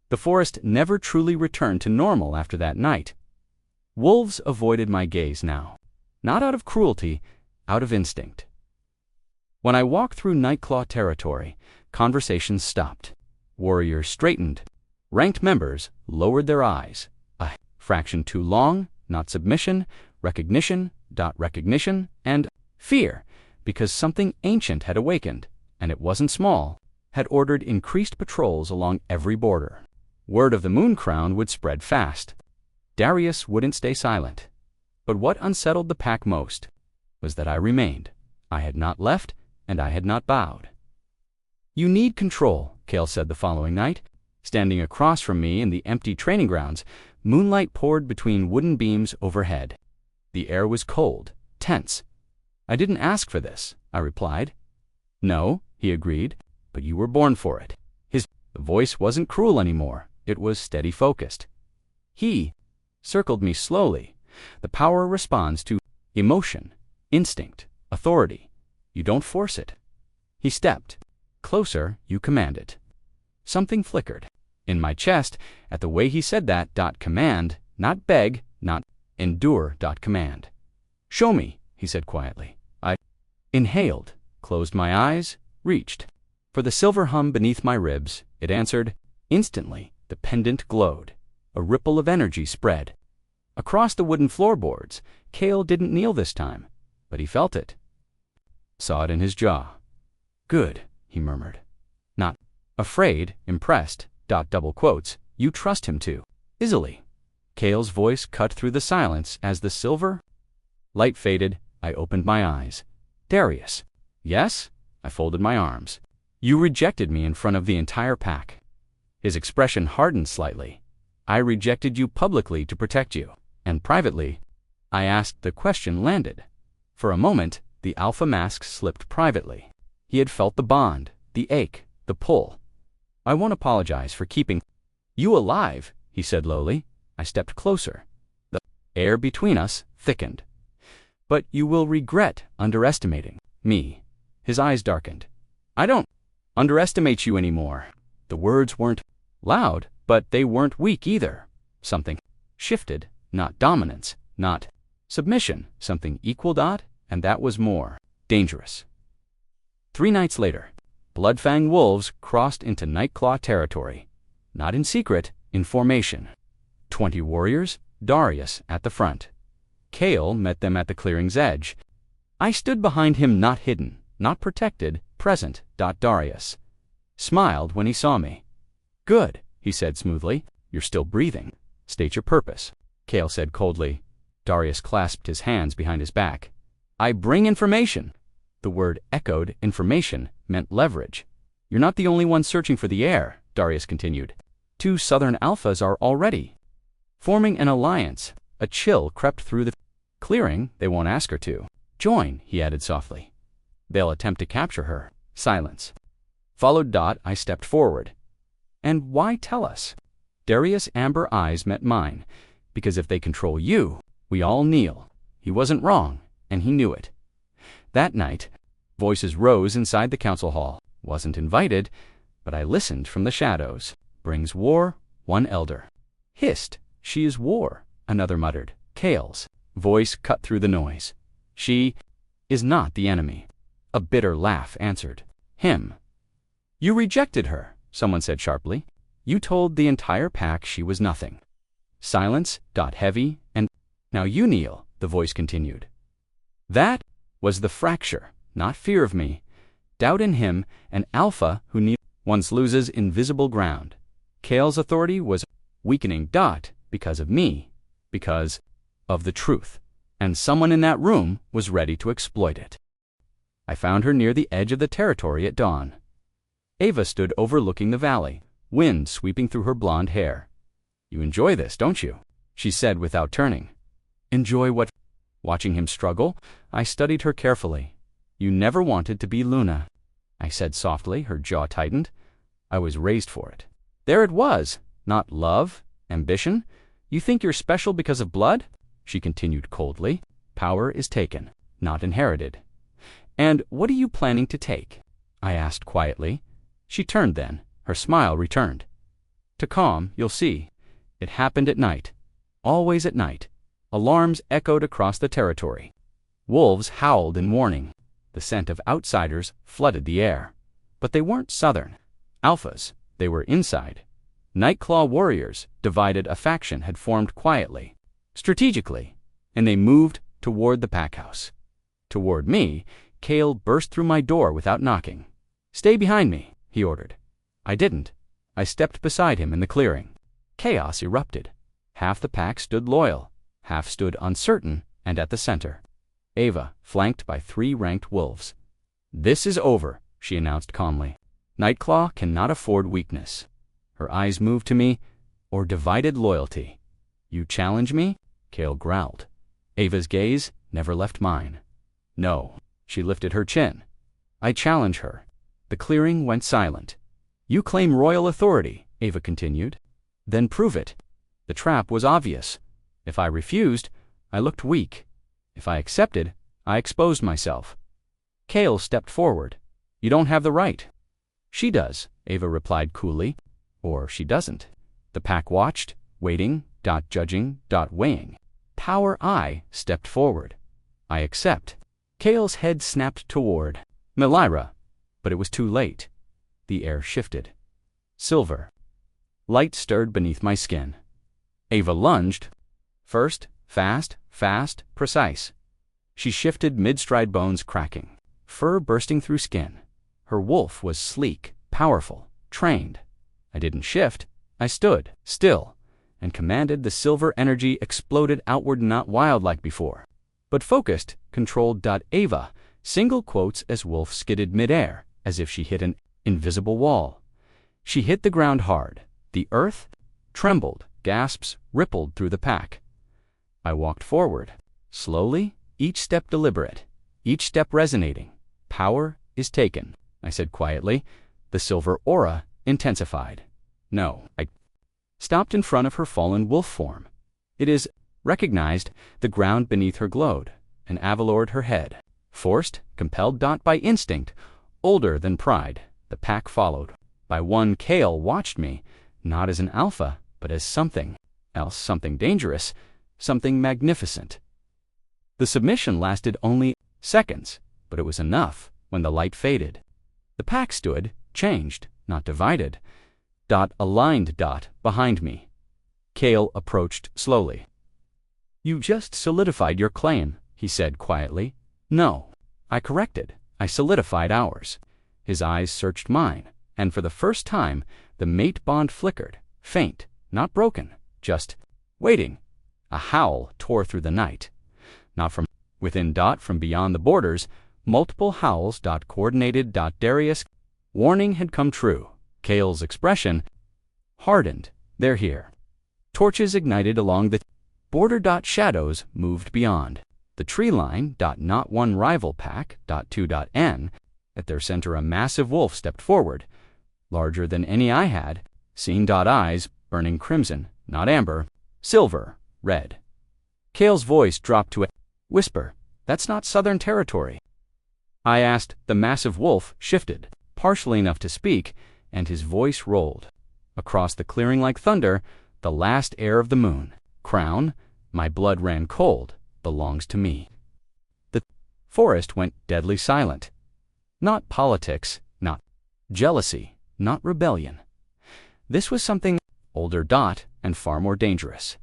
The forest never truly returned to normal after that night. Wolves avoided my gaze now, not out of cruelty, out of instinct. When I walked through Nightclaw territory, conversations stopped. Warriors straightened. Ranked members lowered their eyes. A fraction too long, not submission, recognition, and fear, because something ancient had awakened, and it wasn't small, had ordered increased patrols along every border. Word of the Moon Crown would spread fast. Darius wouldn't stay silent. But what unsettled the pack most was that I remained. I had not left, and I had not bowed. "You need control," Kale said the following night. Standing across from me in the empty training grounds, moonlight poured between wooden beams overhead. The air was cold, tense. "I didn't ask for this," I replied. "No," he agreed, "but you were born for it." His voice wasn't cruel anymore. It was steady focused. He circled me slowly. The power responds to emotion, instinct, authority. You don't force it. He stepped. Closer, you command it. Something flickered in my chest at the way he said that. Command, not beg, not endure. Command. "Show me," he said quietly. I inhaled, closed my eyes, reached. For the silver hum beneath my ribs, it answered. Instantly, the pendant glowed. A ripple of energy spread. Across the wooden floorboards, Kale didn't kneel this time, but he felt it. Saw it in his jaw. "Good," he murmured. Not afraid, impressed, double quotes, "You trust him to." Easily. Kale's voice cut through the silence as the silver light faded. I opened my eyes. "Darius." "Yes?" I folded my arms. "You rejected me in front of the entire pack." His expression hardened slightly. "I rejected you publicly to protect you, and privately." I asked the question landed. For a moment, the alpha mask slipped privately. He had felt the bond, the ache, the pull. "I won't apologize for keeping you alive," he said lowly. I stepped closer. The air between us thickened. "But you will regret underestimating me." His eyes darkened. "I don't underestimate you anymore." The words weren't loud, but they weren't weak either. Something shifted, not dominance, not submission, something equal. And that was more dangerous. 3 nights later, Bloodfang wolves crossed into Nightclaw territory. Not in secret, in formation. 20 warriors, Darius at the front. Kale met them at the clearing's edge. I stood behind him, not hidden, not protected, present. Darius smiled when he saw me. "Good," he said smoothly. "You're still breathing. State your purpose." Kale said coldly. Darius clasped his hands behind his back. "I bring information." The word echoed. Information meant leverage. "You're not the only one searching for the heir," Darius continued. 2 southern alphas are already forming an alliance. A chill crept through the clearing. "They won't ask her to join," he added softly. "They'll attempt to capture her." Silence. Followed. I stepped forward. "And why tell us?" Darius' amber eyes met mine. "Because if they control you, we all kneel." He wasn't wrong, and he knew it. That night, voices rose inside the council hall. Wasn't invited, but I listened from the shadows. "Brings war," one elder hissed. "She is war," another muttered. Kale's voice cut through the noise. "She is not the enemy." A bitter laugh answered him. "You rejected her," someone said sharply. "You told the entire pack she was nothing." Silence. Heavy, and "Now you kneel," the voice continued. That was the fracture, not fear of me. Doubt in him, an alpha who once loses invisible ground. Kale's authority was weakening. Because of me, because of the truth. And someone in that room was ready to exploit it. I found her near the edge of the territory at dawn. Ava stood overlooking the valley, wind sweeping through her blonde hair. "You enjoy this, don't you?" she said without turning. "Enjoy what?" Watching him struggle, I studied her carefully. "You never wanted to be Luna," I said softly. Her jaw tightened. "I was raised for it." There it was, not love, ambition. "You think you're special because of blood?" she continued coldly. "Power is taken, not inherited." "And what are you planning to take?" I asked quietly. She turned then. Her smile returned. To calm, you'll see. It happened at night. Always at night. Alarms echoed across the territory. Wolves howled in warning. The scent of outsiders flooded the air. But they weren't southern. Alphas, they were inside. Nightclaw warriors, divided a faction, had formed quietly, strategically, and they moved toward the pack house. Toward me, Kale burst through my door without knocking. "Stay behind me," he ordered. I didn't. I stepped beside him in the clearing. Chaos erupted. Half the pack stood loyal, half stood uncertain and at the center. Ava, flanked by 3 ranked wolves. "This is over," she announced calmly. "Nightclaw cannot afford weakness." Her eyes moved to me, or divided loyalty. "You challenge me?" Kale growled. Ava's gaze never left mine. "No." She lifted her chin. "I challenge her." The clearing went silent. "You claim royal authority," Ava continued. "Then prove it." The trap was obvious. If I refused, I looked weak. If I accepted, I exposed myself. Kale stepped forward. "You don't have the right." "She does," Ava replied coolly. "Or she doesn't." The pack watched, waiting, judging, weighing. Power I stepped forward. "I accept." Kale's head snapped toward Lyra, but it was too late. The air shifted. Silver. Light stirred beneath my skin. Ava lunged. First, fast, precise. She shifted mid-stride, bones cracking, fur bursting through skin. Her wolf was sleek, powerful, trained. I didn't shift. I stood, still, and commanded. The silver energy exploded outward, not wild like before, but focused, controlled. Ava, single quotes as wolf skidded midair, as if she hit an invisible wall. She hit the ground hard. The earth trembled, gasps rippled through the pack. I walked forward, slowly, each step deliberate, each step resonating. "Power is taken," I said quietly. The silver aura intensified. "No." I stopped in front of her fallen wolf form. "It is recognized." The ground beneath her glowed, and avalored her head. Forced, compelled. By instinct, older than pride, the pack followed. By one, Kale watched me, not as an alpha, but as something else, something dangerous, something magnificent. The submission lasted only seconds, but it was enough. When the light faded, the pack stood, changed, not divided. Aligned. Behind me. Kale approached slowly. "You just solidified your claim," he said quietly. "No," I corrected. "I solidified ours." His eyes searched mine, and for the first time, the mate bond flickered, faint, not broken, just waiting. A howl tore through the night. Not from within. From beyond the borders, multiple howls. Coordinated. Darius. Warning had come true. Kale's expression hardened. "They're here." Torches ignited along the border. Shadows moved beyond. The tree line. Not one rival pack. 2. N. At their center, a massive wolf stepped forward, larger than any I had seen. Eyes burning crimson, not amber, silver, red. Kale's voice dropped to a whisper. "That's not Southern territory." I asked. The massive wolf shifted, partially enough to speak, and his voice rolled across the clearing like thunder. "The last heir of the moon, crown, my blood ran cold, belongs to me." The forest went deadly silent. Not politics, not jealousy, not rebellion. This was something older. And far more dangerous.